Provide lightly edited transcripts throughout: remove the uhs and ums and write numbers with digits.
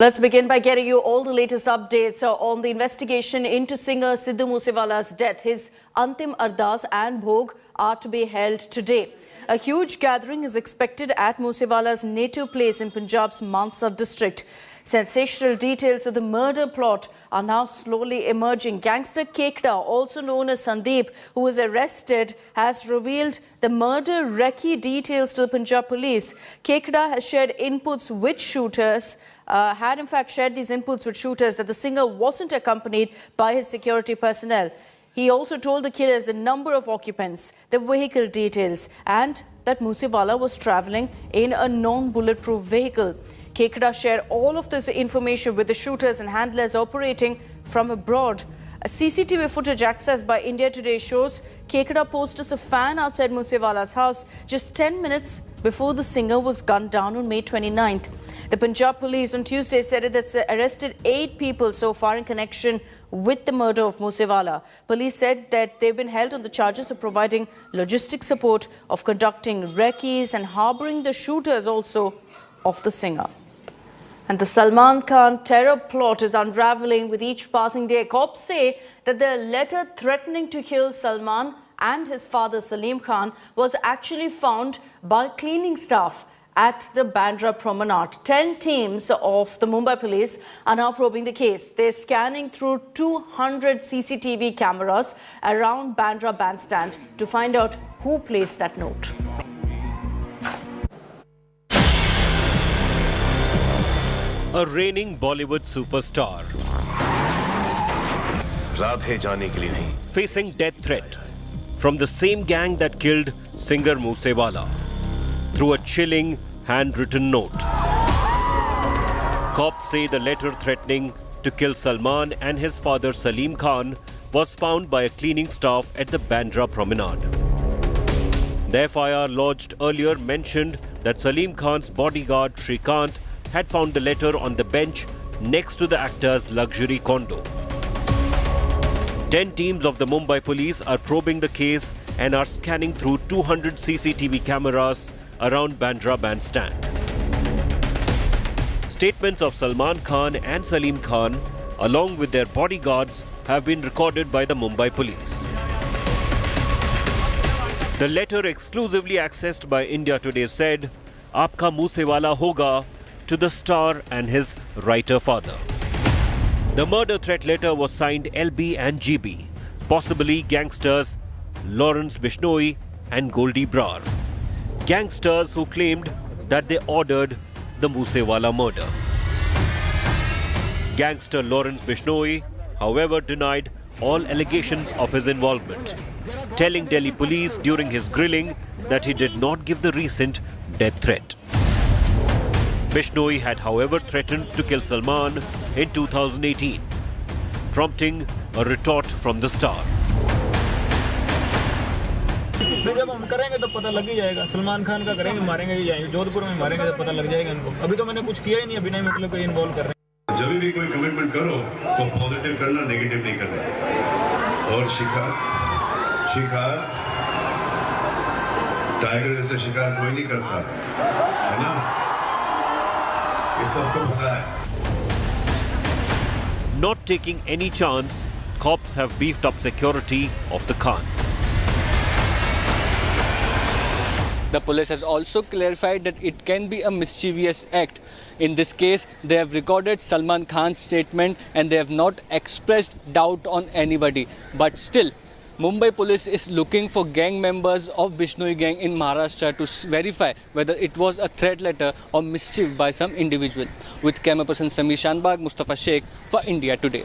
Let's begin by getting you all the latest updates on the investigation into singer Sidhu Moose Wala's death. His Antim Ardas and Bhog are to be held today. A huge gathering is expected at Moose Wala's native place in Punjab's Mansar district. Sensational details of the murder plot are now slowly emerging. Gangster Kekda, also known as Sandeep, who was arrested, has revealed the murder recce details to the Punjab Police. Kekda has shared inputs with shooters, had in fact shared these inputs with shooters that the singer wasn't accompanied by his security personnel. He also told the killers the number of occupants, the vehicle details, and that Moose Wala was travelling in a non-bulletproof vehicle. Kekda shared all of this information with the shooters and handlers operating from abroad. A CCTV footage accessed by India Today shows Kekda posed as a fan outside Moose Wala's house just 10 minutes before the singer was gunned down on May 29th. The Punjab Police on Tuesday said it has arrested 8 people so far in connection with the murder of Moose Wala. Police said that they've been held on the charges of providing logistic support, of conducting recce's and harbouring the shooters also of the singer. And the Salman Khan terror plot is unravelling with each passing day. Cops say that the letter threatening to kill Salman and his father Salim Khan was actually found by cleaning staff at the Bandra Promenade. 10 teams of the Mumbai Police are now probing the case. They're scanning through 200 CCTV cameras around Bandra Bandstand to find out who placed that note. A reigning Bollywood superstar facing death threat from the same gang that killed singer Moose Wala through a chilling handwritten note. Cops say the letter threatening to kill Salman and his father Salim Khan was found by a cleaning staff at the Bandra Promenade. The FIR lodged earlier mentioned that Salim Khan's bodyguard Shrikant had found the letter on the bench next to the actor's luxury condo. 10 teams of the Mumbai Police are probing the case and are scanning through 200 CCTV cameras around Bandra Bandstand. Statements of Salman Khan and Salim Khan, along with their bodyguards, have been recorded by the Mumbai Police. The letter exclusively accessed by India Today said, "Aapka Moose Wala hoga," to the star and his writer father. The murder threat letter was signed LB and GB, possibly gangsters Lawrence Bishnoi and Goldie Brar. Gangsters who claimed that they ordered the Moose Wala murder. Gangster Lawrence Bishnoi, however, denied all allegations of his involvement, telling Delhi police during his grilling that he did not give the recent death threat. Bishnoi had, however, threatened to kill Salman in 2018, prompting a retort from the star. जब हम करेंगे तो पता लग ही जाएगा सलमान खान का करेंगे मारेंगे ही जाएंगे जोधपुर में मारेंगे तो पता लग जाएगा इनको अभी तो मैंने कुछ किया ही नहीं अभी नहीं मतलब कोई इन्वॉल्व कर रहे हैं जब भी कोई कमिटमेंट करो तो पॉजिटिव करना नेगेटिव नहीं करना और शिकार टाइगर जैसे शिकार कोई नहीं करता है ना ये सबको पता है Not taking any chance, cops have beefed up security of the Khans. The police has also clarified that it can be a mischievous act. In this case, they have recorded Salman Khan's statement and they have not expressed doubt on anybody. But still, Mumbai police is looking for gang members of Bishnoi gang in Maharashtra to verify whether it was a threat letter or mischief by some individual. With camera person Samir Shanbag, Mustafa Sheikh for India Today.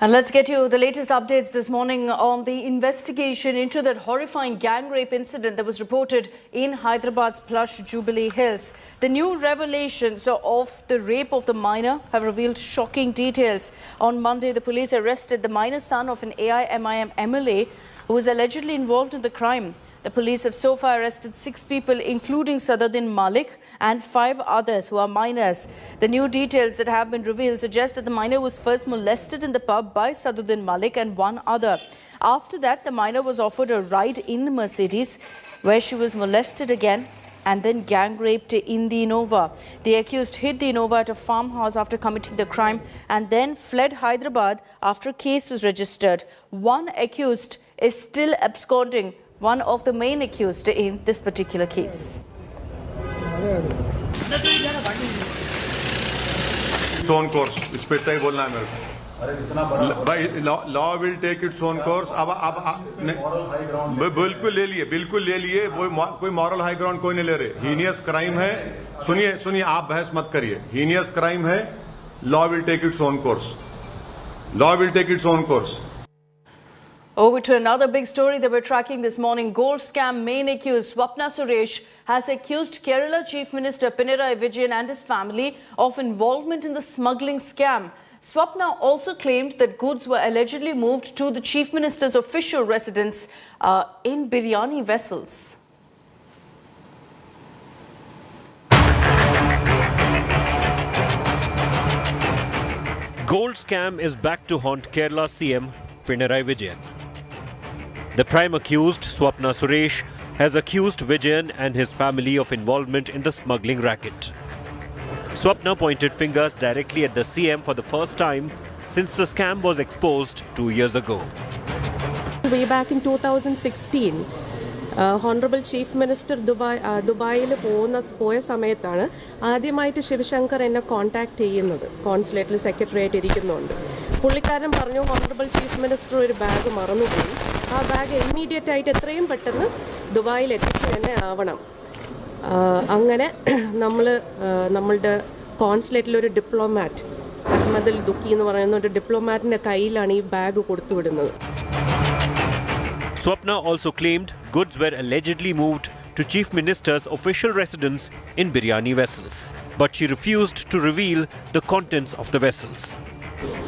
And let's get you the latest updates this morning on the investigation into that horrifying gang rape incident that was reported in Hyderabad's plush Jubilee Hills. The new revelations of the rape of the minor have revealed shocking details. On Monday, the police arrested the minor son of an AIMIM MLA who was allegedly involved in the crime. The police have so far arrested 6 people, including Satyendar Malik and 5 others who are minors. The new details that have been revealed suggest that the minor was first molested in the pub by Satyendar Malik and 1 other. After that, the minor was offered a ride in the Mercedes, where she was molested again and then gang raped in the Innova. The accused hid the Innova at a farmhouse after committing the crime and then fled Hyderabad after a case was registered. One accused is still absconding, one of the main accused in this particular case. Its own course. इस पे तय बोलना है मेरे को. भाई law will take its own course. अब बिल्कुल ले लिए कोई moral high ground कोई नहीं ले रहे. Heinous crime है. सुनिए आप बहस मत करिए. Heinous crime है. Law will take its own course. Law will take its own course. Over to another big story that we're tracking this morning. Gold scam main accused Swapna Suresh has accused Kerala Chief Minister Pinarayi Vijayan and his family of involvement in the smuggling scam. Swapna also claimed that goods were allegedly moved to the Chief Minister's official residence in biryani vessels. Gold scam is back to haunt Kerala CM Pinarayi Vijayan. The prime accused, Swapna Suresh, has accused Vijayan and his family of involvement in the smuggling racket. Swapna pointed fingers directly at the CM for the first time since the scam was exposed 2 years ago. Way back in 2016, Honorable Chief Minister Dubai പോയ സമയത്താണ് ആദ്യമായിട്ട് ശിവശങ്കർ എന്നെ contact ചെയ്യുന്നത്. കോൺസുലേറ്റിൽ സെക്രട്ടറിയായിട്ട് ഇരിക്കുന്നുണ്ട്. പുള്ളിക്കാരൻ പറഞ്ഞു honourable chief minister ഒരു bag മറന്നുപോയി. ആ ബാഗ് ഇമ്മീഡിയറ്റ് ആയിട്ട് എത്രയും പെട്ടെന്ന് ദുബായിൽ എത്തിച്ചു തന്നെ ആവണം. അങ്ങനെ നമ്മളുടെ കോൺസുലേറ്റിൽ ഒരു ഡിപ്ലോമാറ്റ് അഹമ്മദ് അൽ ദുക്കി എന്ന് പറയുന്ന ഒരു ഡിപ്ലോമാറ്റിന്റെ കയ്യിലാണ് ഈ bag കൊടുത്തുവിടുന്നത്. Swapna also claimed goods were allegedly moved to Chief Minister's official residence in biryani vessels, but she refused to reveal the contents of the vessels.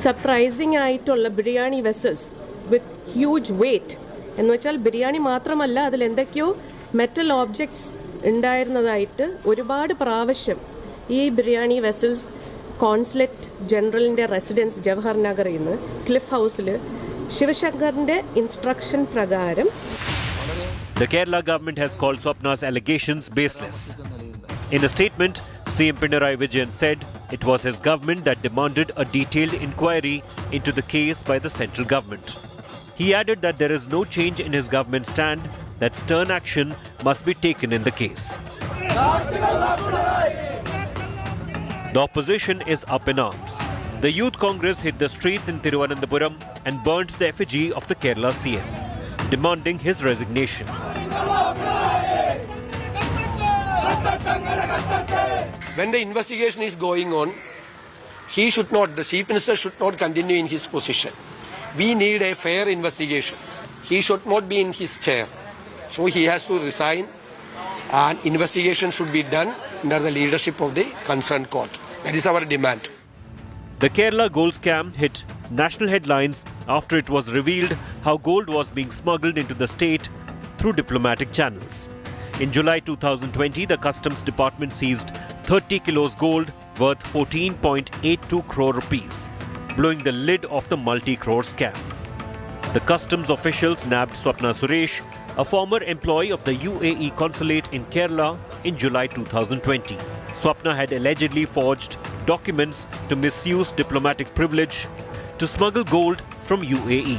Surprising ആയിട്ടുള്ള biryani vessels with huge weight. എന്ന് വെച്ചാൽ ബിരിയാണി മാത്രമല്ല അതിൽ എന്തൊക്കെയോ metal objects ഉണ്ടായിരുന്നതായിട്ട് ഒരുപാട് പ്രാവശ്യം ഈ biryani vessels consulate ജനറലിൻ്റെ റെസിഡൻസ് ജവഹർ നഗറിൽ നിന്ന് ക്ലിഫ് ഹൗസിൽ ശിവശങ്കറിന്റെ ഇൻസ്ട്രക്ഷൻ പ്രകാരം. The Kerala government has called Swapna's allegations baseless. In a statement, CM Pinarayi Vijayan said it was his government that demanded a detailed inquiry into the case by the central government. He added that there is no change in his government stand, that stern action must be taken in the case. The opposition is up in arms. The Youth Congress hit the streets in Thiruvananthapuram and burnt the effigy of the Kerala CM, demanding his resignation. When the investigation is going on, the Chief Minister should not continue in his position. We need a fair investigation. He should not be in his chair. So he has to resign and investigation should be done under the leadership of the concerned court. That is our demand. The Kerala gold scam hit national headlines after it was revealed how gold was being smuggled into the state through diplomatic channels. In July 2020, the Customs Department seized 30 kilos gold worth 14.82 crore rupees, blowing the lid off the multi-crore scam. The customs officials nabbed Swapna Suresh, a former employee of the UAE consulate in Kerala, in July 2020. Swapna had allegedly forged documents to misuse diplomatic privilege to smuggle gold from UAE.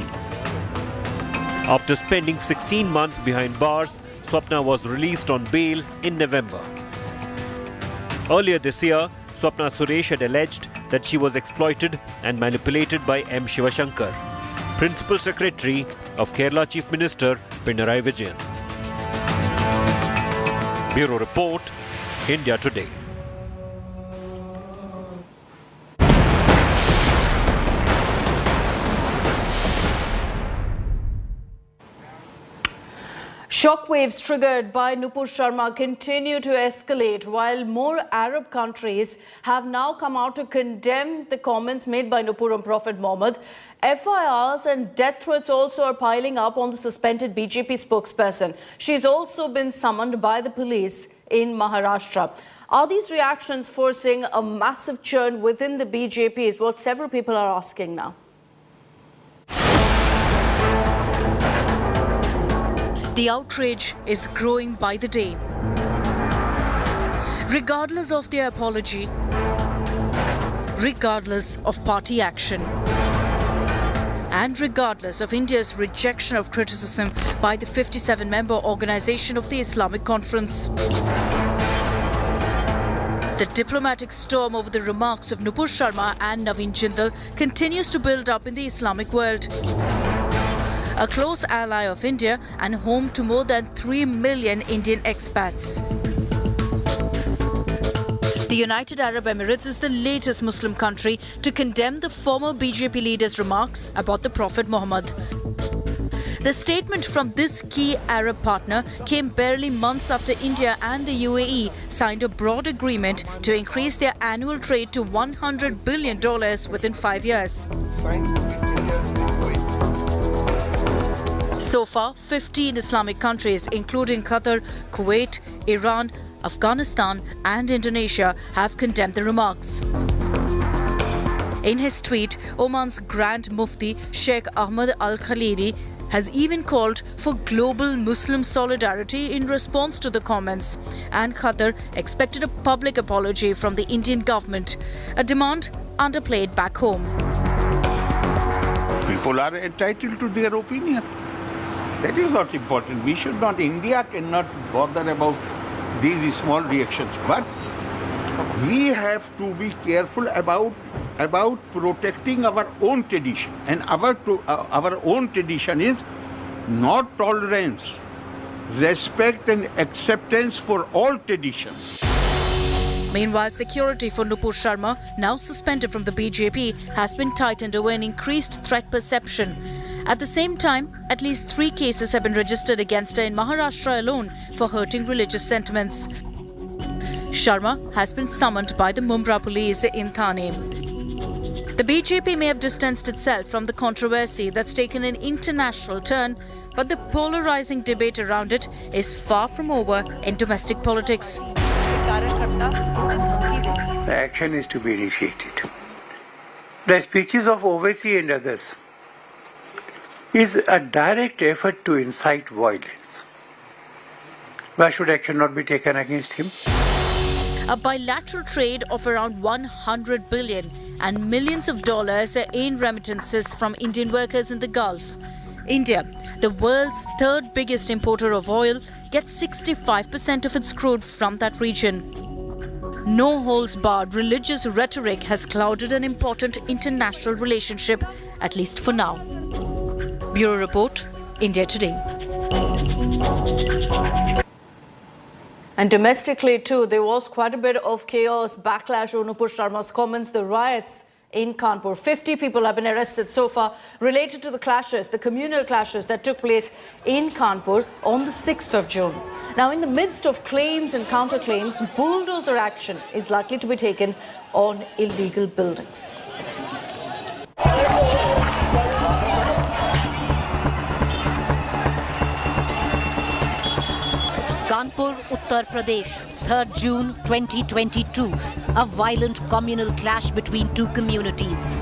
After spending 16 months behind bars, Swapna was released on bail in November. Earlier this year, Swapna Suresh had alleged that she was exploited and manipulated by M. Shivashankar, Principal Secretary of Kerala Chief Minister Pinarayi Vijayan. Bureau Report, India Today. Shockwaves triggered by Nupur Sharma continue to escalate while more Arab countries have now come out to condemn the comments made by Nupur on Prophet Muhammad. FIRs and death threats also are piling up on the suspended BJP spokesperson. She's also been summoned by the police in Maharashtra. Are these reactions forcing a massive churn within the BJP is what several people are asking now. The outrage is growing by the day. Regardless of their apology, regardless of party action, and regardless of India's rejection of criticism by the 57-member Organization of the Islamic Conference. The diplomatic storm over the remarks of Nupur Sharma and Naveen Jindal continues to build up in the Islamic world. A close ally of India and home to more than 3 million Indian expats. The United Arab Emirates is the latest Muslim country to condemn the former BJP leader's remarks about the Prophet Muhammad. The statement from this key Arab partner came barely months after India and the UAE signed a broad agreement to increase their annual trade to $100 billion within 5 years. So far, 15 Islamic countries, including Qatar, Kuwait, Iran, Afghanistan and Indonesia, have condemned the remarks. In his tweet, Oman's Grand Mufti Sheikh Ahmad Al-Khalidi has even called for global Muslim solidarity in response to the comments, and Qatar expected a public apology from the Indian government, a demand underplayed back home. People are entitled to their opinion. That is not important. We should not, India cannot bother about these small reactions. But we have to be careful about protecting our own tradition. And our own tradition is not tolerance, respect and acceptance for all traditions. Meanwhile, security for Nupur Sharma, now suspended from the BJP, has been tightened over an increased threat perception. At the same time, at least 3 cases have been registered against her in Maharashtra alone for hurting religious sentiments. Sharma has been summoned by the Mumbai police in Thane. The BJP may have distanced itself from the controversy that's taken an international turn, but the polarizing debate around it is far from over in domestic politics. The action is to be initiated. The speeches of Owaisi and others is a direct effort to incite violence. Why should action not be taken against him? A bilateral trade of around $100 billion and millions of dollars in remittances from Indian workers in the Gulf. India, the world's 3rd biggest importer of oil, gets 65% of its crude from that region. No holds barred religious rhetoric has clouded an important international relationship, at least for now. Bureau Report, India Today. And domestically too, there was quite a bit of chaos, backlash over Nupur Sharma's comments, the riots in Kanpur. 50 people have been arrested so far related to the clashes, the communal clashes that took place in Kanpur on the 6th of June. Now, in the midst of claims and counterclaims, bulldozer action is likely to be taken on illegal buildings. Kanpur, Uttar Pradesh, 3rd June 2022. A violent communal clash between 2 communities.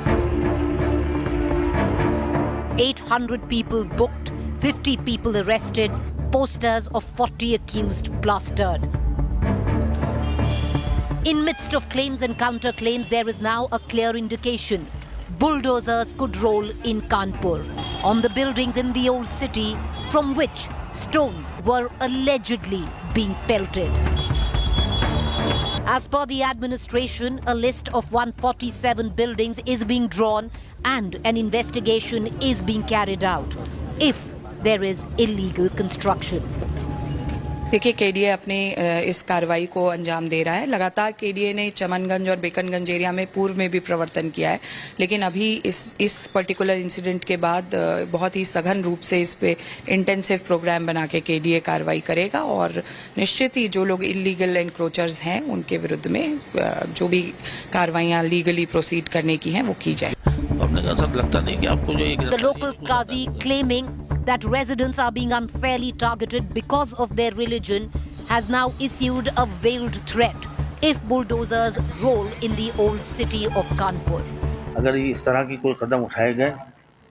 800 people booked, 50 people arrested, posters of 40 accused plastered. In midst of claims and counterclaims, there is now a clear indication. Bulldozers could roll in Kanpur, on the buildings in the old city from which stones were allegedly being pelted. As per the administration, a list of 147 buildings is being drawn and an investigation is being carried out if there is illegal construction. देखिए KDA अपने इस कार्रवाई को अंजाम दे रहा है। लगातार KDA ने चमनगंज और बेकनगंज एरिया में पूर्व में भी प्रवर्तन किया है, लेकिन अभी इस पर्टिकुलर इंसिडेंट के बाद बहुत ही सघन रूप से इस पे इंटेंसिव प्रोग्राम बना के केडीए कार्रवाई करेगा और निश्चित ही जो लोग इलीगल एनक्रोचर्स हैं उनके विरुद्ध में जो भी कार्रवाइयां लीगली प्रोसीड करने की हैं वो की जाए। हमने कहा सर लगता नहीं कि आपको जो The local Qazi claiming that residents are being unfairly targeted because of their religion has now issued a veiled threat if bulldozers roll in the old city of Kanpur. अगर इस तरह की कोई कदम उठाए गए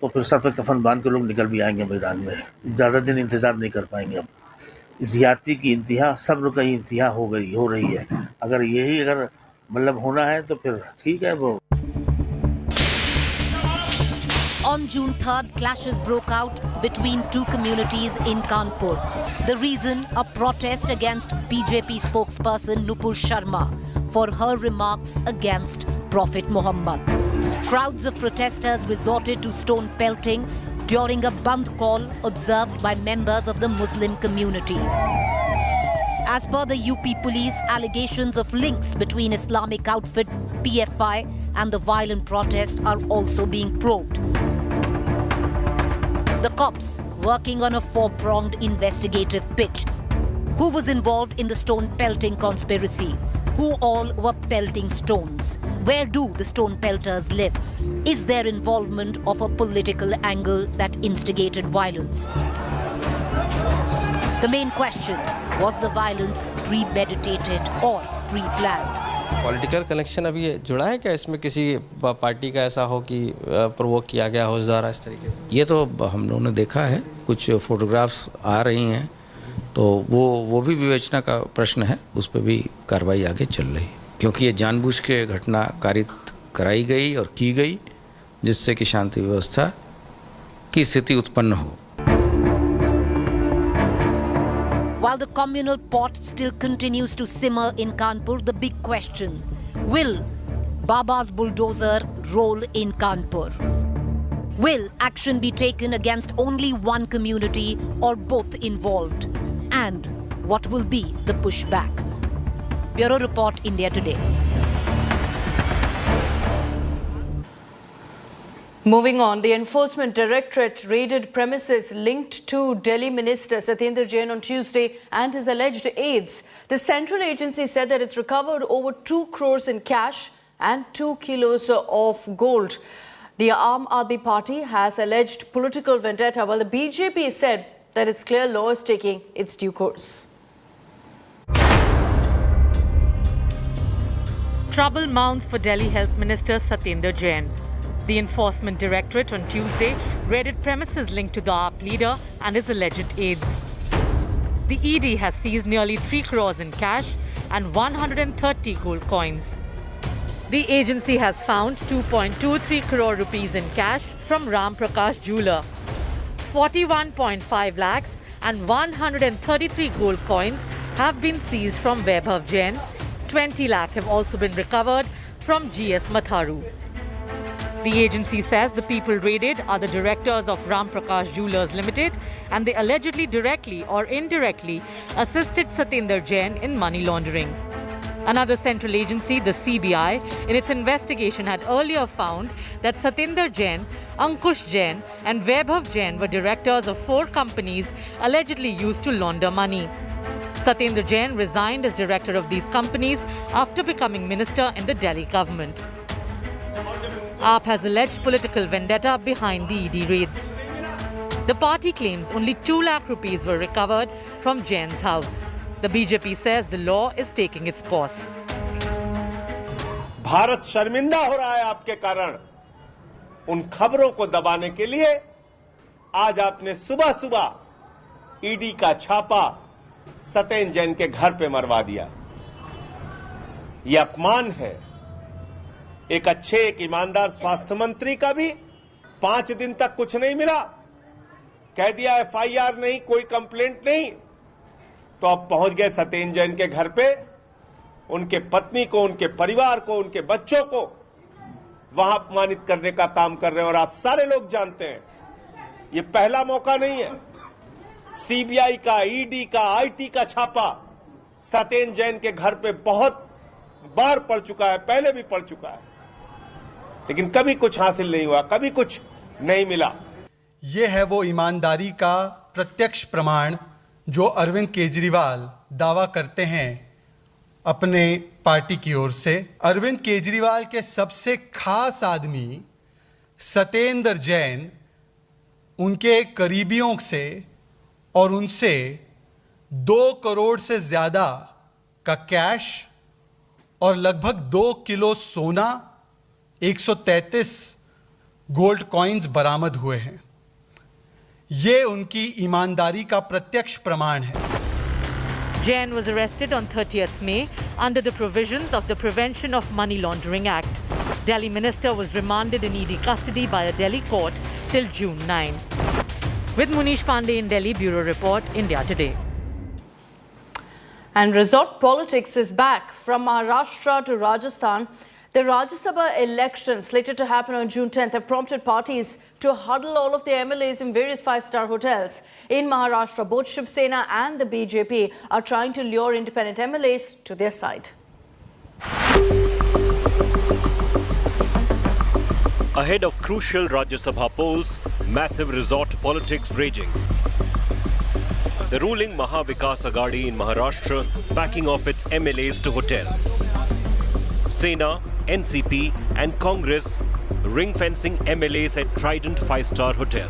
तो फिर सब कफन बांध के लोग निकल भी आएंगे मैदान में, ज़्यादा दिन इंतजार नहीं कर पाएंगे। अब ज़्यादती की इंतहा, सब्र की इंतहा हो रही है। अगर यही मतलब होना है तो फिर ठीक है। वो On June 3rd, clashes broke out between two communities in Kanpur. The reason, a protest against BJP spokesperson Nupur Sharma for her remarks against Prophet Muhammad. Crowds of protesters resorted to stone pelting during a Bandh call observed by members of the Muslim community. As per the UP police, allegations of links between Islamic outfit PFI and the violent protest are also being probed. The cops working on a four-pronged investigative pitch. Who was involved in the stone pelting conspiracy? Who all were pelting stones? Where do the stone pelters live? Is there involvement of a political angle that instigated violence? The main question, was the violence premeditated or pre-planned? Political connection अभी जुड़ा है क्या इसमें, किसी party का ऐसा हो कि प्रोवोक किया गया हो इस द्वारा इस तरीके से? ये तो हम लोगों ने देखा है, कुछ फोटोग्राफ्स आ रही हैं, तो वो भी विवेचना का प्रश्न है, उस पर भी कार्रवाई आगे चल रही है, क्योंकि ये जानबूझ के घटना कारित कराई गई और की गई जिससे कि शांति व्यवस्था की स्थिति उत्पन्न हो। While the communal pot still continues to simmer in Kanpur, the big question, will Baba's bulldozer roll in Kanpur? Will action be taken against only one community or both involved? And what will be the pushback? Bureau Report, India Today. Moving on, the Enforcement Directorate raided premises linked to Delhi Minister Satyendar Jain on Tuesday and his alleged aides. The central agency said that it's recovered over 2 crores in cash and 2 kilos of gold. The Aam Aadmi Party has alleged political vendetta, while the BJP said that it's clear law is taking its due course. Trouble mounts for Delhi Health Minister Satyendar Jain. The Enforcement Directorate on Tuesday raided premises linked to the AAP leader and his alleged aides. The ED has seized nearly 3 crores in cash and 130 gold coins. The agency has found 2.23 crore rupees in cash from Ram Prakash jeweler. 41.5 lakhs and 133 gold coins have been seized from Vaibhav Jain. 20 lakh have also been recovered from GS Matharu. The agency says the people raided are the directors of Ram Prakash Jewellers Limited, and they allegedly directly or indirectly assisted Satyendar Jain in money laundering. Another central agency, the CBI, in its investigation had earlier found that Satyendar Jain, Ankush Jain and Vaibhav Jain were directors of 4 companies allegedly used to launder money. Satyendar Jain resigned as director of these companies after becoming minister in the Delhi government. AAP has alleged political vendetta behind the ED raids. The party claims only 2 lakh rupees were recovered from Jain's house. The BJP says the law is taking its course. Bharat शर्मिंदा हो रहा है आपके कारण। उन खबरों को दबाने के लिए आज आपने सुबह सुबह ईडी का छापा सत्येंद्र जैन के घर पे मरवा दिया। यह अपमान है। एक अच्छे, एक ईमानदार स्वास्थ्य मंत्री का भी 5 दिन तक कुछ नहीं मिला, कह दिया एफआईआर नहीं, कोई कंप्लेंट नहीं, तो अब पहुंच गए सत्येंद्र जैन के घर पे, उनके पत्नी को, उनके परिवार को, उनके बच्चों को वहां अपमानित करने का काम कर रहे हैं। और आप सारे लोग जानते हैं ये पहला मौका नहीं है। सीबीआई का, ईडी का, आईटी का छापा सत्येंद्र जैन के घर पे बहुत बार पड़ चुका है, पहले भी पड़ चुका है, लेकिन कभी कुछ हासिल नहीं हुआ, कभी कुछ नहीं मिला। ये है वो ईमानदारी का प्रत्यक्ष प्रमाण जो अरविंद केजरीवाल दावा करते हैं अपने पार्टी की ओर से। अरविंद केजरीवाल के सबसे खास आदमी सत्येंद्र जैन उनके करीबियों से और उनसे 2 करोड़ से ज़्यादा का कैश और लगभग 2 किलो सोना, 133 गोल्ड कॉइन्स बरामद हुए हैं। ये उनकी ईमानदारी का प्रत्यक्ष प्रमाण है। Jain was arrested on 30th May under the provisions of the Prevention of Money Laundering Act. Delhi minister was remanded in ED custody by a Delhi court till June 9. With Munish Pandey in Delhi, Bureau Report, India Today. And resort politics is back. From Maharashtra to Rajasthan, the Rajya Sabha elections slated to happen on June 10th have prompted parties to huddle all of their MLAs in various five-star hotels. In Maharashtra, both Shiv Sena and the BJP are trying to lure independent MLAs to their side. Ahead of crucial Rajya Sabha polls, massive resort politics raging. The ruling Maha Vikas Aghadi in Maharashtra backing off its MLAs to hotel. Sena, NCP and Congress ring-fencing MLAs at Trident 5-star hotel.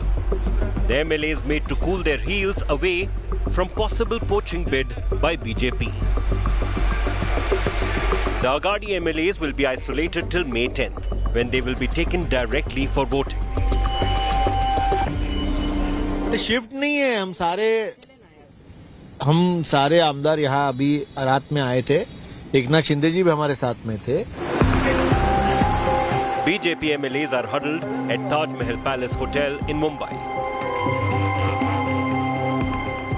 The MLAs made to cool their heels away from possible poaching bid by BJP. The Aghadi MLAs will be isolated till May 10th, when they will be taken directly for voting. Shift नहीं है, हम सारे आमदार यहाँ अभी रात में आए थे। एकनाथ शिंदे जी भी हमारे साथ में थे। BJP MLAs are huddled at Taj Mahal Palace Hotel in Mumbai.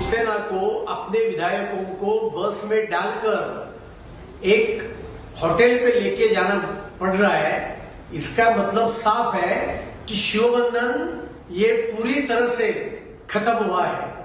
सेना को अपने विधायकों को बस में डालकर एक होटल पे लेके जाना पड़ रहा है। इसका मतलब साफ है कि शिवबंधन ये पूरी तरह से खत्म हुआ है।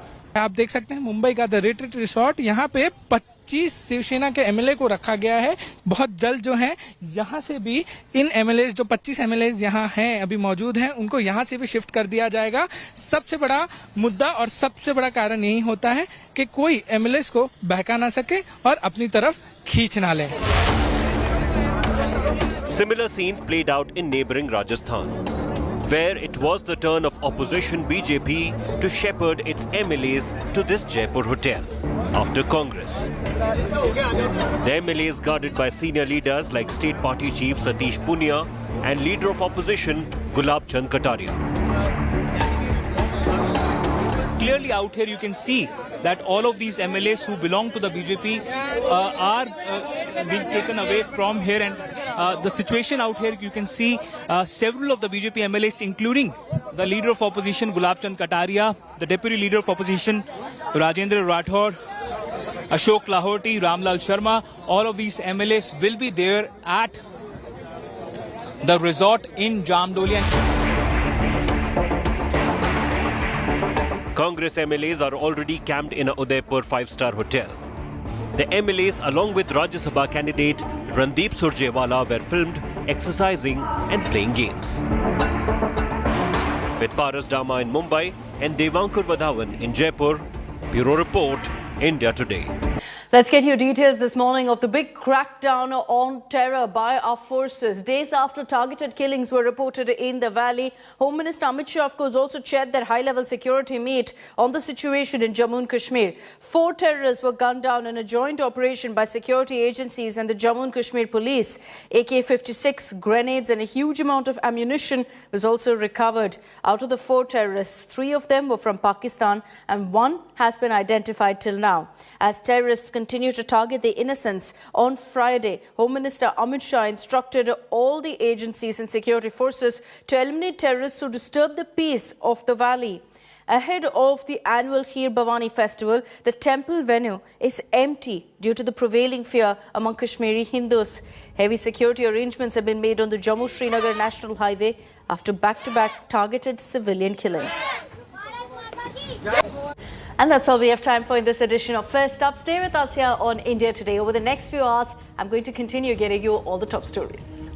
आप देख सकते हैं मुंबई का द रिट्रीट रिसोर्ट, यहाँ पे 25 शिवसेना के एमएलए को रखा गया है। बहुत जल्द जो है यहाँ से भी इन एमएलए जो 25 एमएलए यहाँ हैं अभी मौजूद हैं उनको यहाँ से भी शिफ्ट कर दिया जाएगा। सबसे बड़ा मुद्दा और सबसे बड़ा कारण यही होता है कि कोई एमएलए को बहका ना सके और अपनी तरफ खींच ना ले। Similar scenes played out in neighbouring Rajasthan, where it was the turn of opposition BJP to shepherd its MLAs to this Jaipur hotel after Congress. The MLAs guarded by senior leaders like State Party Chief Satish Punia and Leader of Opposition Gulab Chand Kataria. Clearly out here you can see that all of these MLAs who belong to the BJP are being taken away from here, and the situation out here you can see several of the BJP MLAs including the Leader of Opposition Gulab Chand Kataria, the Deputy Leader of Opposition Rajendra Rathore, Ashok Lahoti, Ramlal Sharma, all of these MLAs will be there at the resort in Jamdoli. Congress MLAs are already camped in a Udaipur 5-star hotel. The MLAs along with Rajya Sabha candidate Randeep Surjewala were filmed exercising and playing games. With Paras Dama in Mumbai and Devankur Vadhavan in Jaipur, Bureau Report, India Today. Let's get you details this morning of the big crackdown on terror by our forces. Days after targeted killings were reported in the valley, Home Minister Amit Shah, of course, also chaired their high-level security meet on the situation in Jammu and Kashmir. 4 terrorists were gunned down in a joint operation by security agencies and the Jammu and Kashmir police. AK-56 grenades and a huge amount of ammunition was also recovered. Out of the 4 terrorists, 3 of them were from Pakistan and 1 has been identified till now. As terrorists continue to target the innocents, on Friday, Home Minister Amit Shah instructed all the agencies and security forces to eliminate terrorists who disturb the peace of the valley. Ahead of the annual Kheer Bhavani festival, the temple venue is empty due to the prevailing fear among Kashmiri Hindus. Heavy security arrangements have been made on the Jammu-Srinagar National Highway after back-to-back targeted civilian killings. And that's all we have time for in this edition of First Up. Stay with us here on India Today. Over the next few hours, I'm going to continue getting you all the top stories.